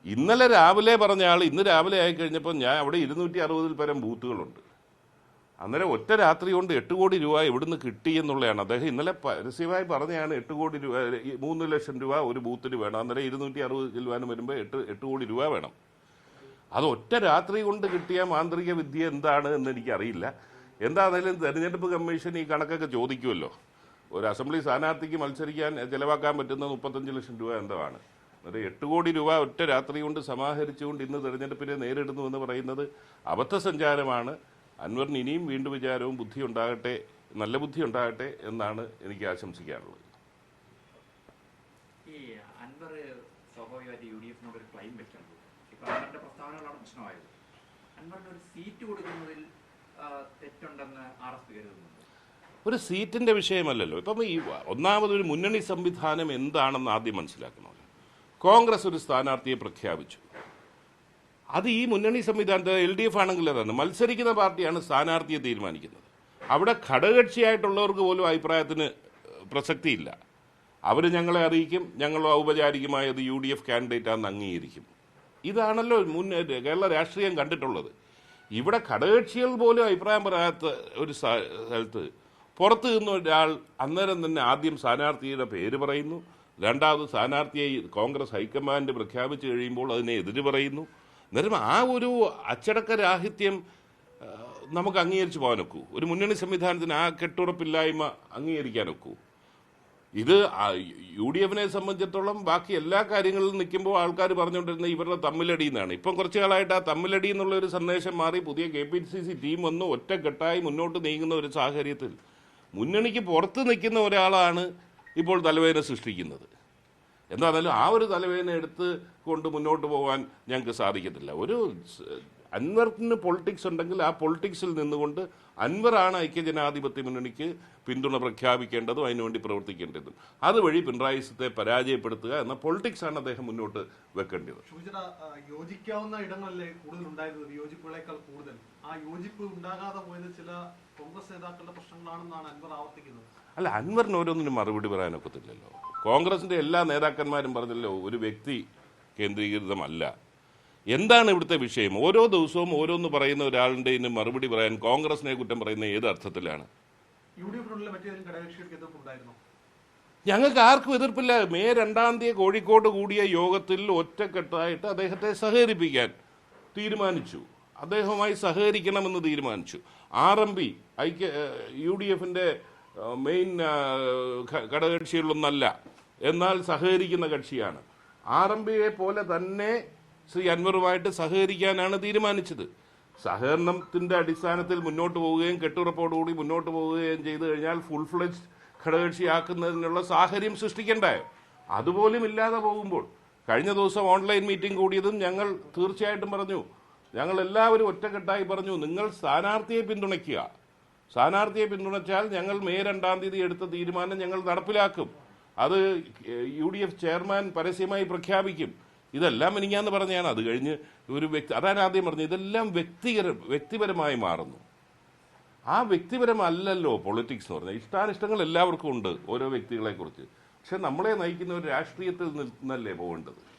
ഇന്നലെ രാവിലെ പറഞ്ഞ ആൾ ഇന്ന് രാവിലെ ആയിക്കഴിഞ്ഞപ്പോൾ ഞാൻ അവിടെ 260 പരം ബൂത്തുകളുണ്ട്. അന്നേരം ഒറ്റ രാത്രി കൊണ്ട് 8 കോടി രൂപ എവിടുന്ന് കിട്ടി എന്നുള്ളതാണ്. അദ്ദേഹം ഇന്നലെ പരസ്യമായി പറഞ്ഞാണ് 8 കോടി രൂപ 3 ലക്ഷം രൂപ ഒരു ബൂത്തിന് വേണം. അന്നേരം 260 കിലോവാനും വരുമ്പോൾ 8 കോടി രൂപ വേണം. അത് ഒറ്റ രാത്രി കൊണ്ട് കിട്ടിയ മാന്ത്രിക വിദ്യ എന്താണ് എന്ന് എനിക്കറിയില്ല. എന്താണെങ്കിലും തെരഞ്ഞെടുപ്പ് കമ്മീഷൻ ഈ കണക്കൊക്കെ ചോദിക്കുമല്ലോ. ഒരു അസംബ്ലി സ്ഥാനാർത്ഥിക്ക് മത്സരിക്കാൻ ചെലവാക്കാൻ പറ്റുന്ന 35 ലക്ഷം രൂപ എന്താണ്. അന്നേരം 8 കോടി രൂപ ഒറ്റ രാത്രി കൊണ്ട് സമാഹരിച്ചുകൊണ്ട് ഇന്ന് തെരഞ്ഞെടുപ്പിനെ നേരിടുന്നു എന്ന് പറയുന്നത് അബദ്ധസഞ്ചാരമാണ്. അൻവറിന് ഇനിയും വീണ്ടും വിചാരവും ബുദ്ധി ഉണ്ടാകട്ടെ, നല്ല ബുദ്ധി ഉണ്ടാകട്ടെ എന്നാണ് എനിക്ക് ആശംസിക്കാനുള്ളത്. ഈ അൻവർ സ്വാഭാവികമായിട്ട് UDF-നോട് ഒരു ക്ലെയിം വെക്കാൻ പോകും. ഇപ്പൊ അൻവറിന്റെ പ്രസ്താവനകളാണ് പ്രശ്നമായത്. അൻവറിന് ഒരു സീറ്റ് കൊടുക്കുന്നതിൽ തെറ്റുണ്ടെന്ന് RSP കരുതുന്നുണ്ട്. ഒരു സീറ്റിന്റെ വിഷയമല്ലല്ലോ. ഇപ്പം ഈ ഒന്നാമതൊരു മുന്നണി സംവിധാനം എന്താണെന്ന് ആദ്യം മനസ്സിലാക്കണമല്ലോ. കോൺഗ്രസ് ഒരു സ്ഥാനാർത്ഥിയെ പ്രഖ്യാപിച്ചു. അത് ഈ മുന്നണി സംവിധാനത്തെ LDF ആണെങ്കിൽ അതാണ് മത്സരിക്കുന്ന പാർട്ടിയാണ് സ്ഥാനാർത്ഥിയെ തീരുമാനിക്കുന്നത്. അവിടെ ഘടകകക്ഷിയായിട്ടുള്ളവർക്ക് പോലും അഭിപ്രായത്തിന് പ്രസക്തിയില്ല. അവർ ഞങ്ങളെ അറിയിക്കും, ഞങ്ങൾ ഔപചാരികമായത് UDF കാൻഡിഡേറ്റാണെന്ന് അംഗീകരിക്കും. ഇതാണല്ലോ കേരള രാഷ്ട്രീയം കണ്ടിട്ടുള്ളത്. ഇവിടെ ഘടകകക്ഷികൾ പോലും അഭിപ്രായം പറയാത്ത ഒരു സ്ഥലത്ത് പുറത്തു നിന്ന ഒരാൾ അന്നേരം തന്നെ ആദ്യം സ്ഥാനാർത്ഥിയുടെ പേര് പറയുന്നു, രണ്ടാമത് സ്ഥാനാർത്ഥിയെ കോൺഗ്രസ് ഹൈക്കമാൻഡ് പ്രഖ്യാപിച്ചു കഴിയുമ്പോൾ അതിനെ എതിര് പറയുന്നു. അന്നേരം ആ ഒരു അച്ചടക്ക രാഹിത്യം നമുക്ക് അംഗീകരിച്ചു പോകാൻ ഒക്കൂ? ഒരു മുന്നണി സംവിധാനത്തിന് ആ കെട്ടുറപ്പില്ലായ്മ അംഗീകരിക്കാൻ ഒക്കൂ? ഇത് UDF-നെ സംബന്ധിച്ചിടത്തോളം ബാക്കി എല്ലാ കാര്യങ്ങളിലും നിൽക്കുമ്പോൾ ആൾക്കാർ പറഞ്ഞുകൊണ്ടിരുന്ന ഇവരുടെ തമ്മിലടി എന്നാണ്. ഇപ്പം കുറച്ചു കാലമായിട്ട് ആ തമ്മിലടി എന്നുള്ള ഒരു സന്ദേശം മാറി പുതിയ KPCC ടീം വന്ന് ഒറ്റക്കെട്ടായി മുന്നോട്ട് നീങ്ങുന്ന ഒരു സാഹചര്യത്തിൽ മുന്നണിക്ക് പുറത്ത് നിൽക്കുന്ന ഒരാളാണ് ഇപ്പോൾ തലവേദന സൃഷ്ടിക്കുന്നത്. എന്താണെന്നാലും ആ ഒരു തലവേദന എടുത്ത് കൊണ്ട് മുന്നോട്ട് പോകാൻ ഞങ്ങൾക്ക് സാധിക്കത്തില്ല. ഒരു അൻവറിന് പൊളിറ്റിക്സ് ഉണ്ടെങ്കിൽ ആ പൊളിറ്റിക്സിൽ നിന്നുകൊണ്ട് അൻവറാണ് ഐക്യജനാധിപത്യ മുന്നണിക്ക് പിന്തുണ പ്രഖ്യാപിക്കേണ്ടതും അതിനുവേണ്ടി പ്രവർത്തിക്കേണ്ടതും. അതുവഴി പിണറായിസത്തെ പരാജയപ്പെടുത്തുക എന്ന പൊളിറ്റിക്സാണ് അദ്ദേഹം മുന്നോട്ട് വെക്കേണ്ടത്. യോജിക്കാവുന്ന ഇടങ്ങളിലെ കൂടുതൽ ഉണ്ടായിരുന്നത് വിയോജിപ്പുകളേക്കാൾ കൂടുതൽ ആ യോജിപ്പ് ഉണ്ടാകാതെ പോയത് ചില കോൺഗ്രസ് നേതാക്കളുടെ പ്രശ്നങ്ങളാണെന്നാണ് അൻവർ ആവർത്തിക്കുന്നത്. അല്ല, അൻവറിന് ഓരോന്നിനും മറുപടി പറയാനൊക്കത്തില്ലല്ലോ. കോൺഗ്രസിന്റെ എല്ലാ നേതാക്കന്മാരും പറഞ്ഞല്ലോ ഒരു വ്യക്തി കേന്ദ്രീകൃതമല്ല. എന്താണ് ഇവിടുത്തെ വിഷയം? ഓരോ ദിവസവും ഓരോന്ന് പറയുന്ന ഒരാളുടെ മറുപടി പറയാൻ കോൺഗ്രസിനെ കുറ്റം പറയുന്ന ഏത് അർത്ഥത്തിലാണ്? ഞങ്ങൾക്ക് ആർക്കും എതിർപ്പില്ല. മെയ് 2-ാം തീയതി കോഴിക്കോട് കൂടിയ യോഗത്തിൽ ഒറ്റക്കെട്ടായിട്ട് അദ്ദേഹത്തെ സഹകരിപ്പിക്കാൻ തീരുമാനിച്ചു. അദ്ദേഹവുമായി സഹകരിക്കണമെന്ന് തീരുമാനിച്ചു. RMP UDF-ന്റെ മെയിൻ ഘടകകക്ഷികളൊന്നല്ല, എന്നാൽ സഹകരിക്കുന്ന കക്ഷിയാണ്. RMPയെ പോലെ തന്നെ ശ്രീ അൻവറുമായിട്ട് സഹകരിക്കാനാണ് തീരുമാനിച്ചത്. സഹകരണത്തിന്റെ അടിസ്ഥാനത്തിൽ മുന്നോട്ട് പോവുകയും കെട്ടുറപ്പോടുകൂടി മുന്നോട്ട് പോവുകയും ചെയ്തു കഴിഞ്ഞാൽ ഫുൾ ഫ്ലെഡ്ജ് ഘടകകക്ഷിയാക്കുന്നതിനുള്ള സാഹചര്യം സൃഷ്ടിക്കണ്ടേ? അതുപോലും ഇല്ലാതെ പോകുമ്പോൾ കഴിഞ്ഞ ദിവസം ഓൺലൈൻ മീറ്റിംഗ് കൂടിയതും ഞങ്ങൾ തീർച്ചയായിട്ടും പറഞ്ഞു, ഞങ്ങൾ എല്ലാവരും ഒറ്റക്കെട്ടായി പറഞ്ഞു, നിങ്ങൾ സ്ഥാനാർത്ഥിയെ പിന്തുണയ്ക്കുക. സ്ഥാനാർത്ഥിയെ പിന്തുണച്ചാൽ ഞങ്ങൾ മെയ് 2-ാം തീയതി എടുത്ത തീരുമാനം ഞങ്ങൾ നടപ്പിലാക്കും. അത് UDF ചെയർമാൻ പരസ്യമായി പ്രഖ്യാപിക്കും. ഇതെല്ലാം എനിക്കാന്ന് പറഞ്ഞാണ്. അത് കഴിഞ്ഞ് ഒരു വ്യക്തി, അതാണ് ആദ്യം പറഞ്ഞത്, ഇതെല്ലാം വ്യക്തിപരമായി മാറുന്നു. ആ വ്യക്തിപരമല്ലല്ലോ പൊളിറ്റിക്സ് എന്ന് പറഞ്ഞാൽ. ഇഷ്ടാനിഷ്ടങ്ങൾ എല്ലാവർക്കും ഉണ്ട് ഓരോ വ്യക്തികളെ കുറിച്ച്. പക്ഷെ നമ്മളെ നയിക്കുന്ന ഒരു രാഷ്ട്രീയത്തിൽ നിന്നല്ലേ പോകേണ്ടത്.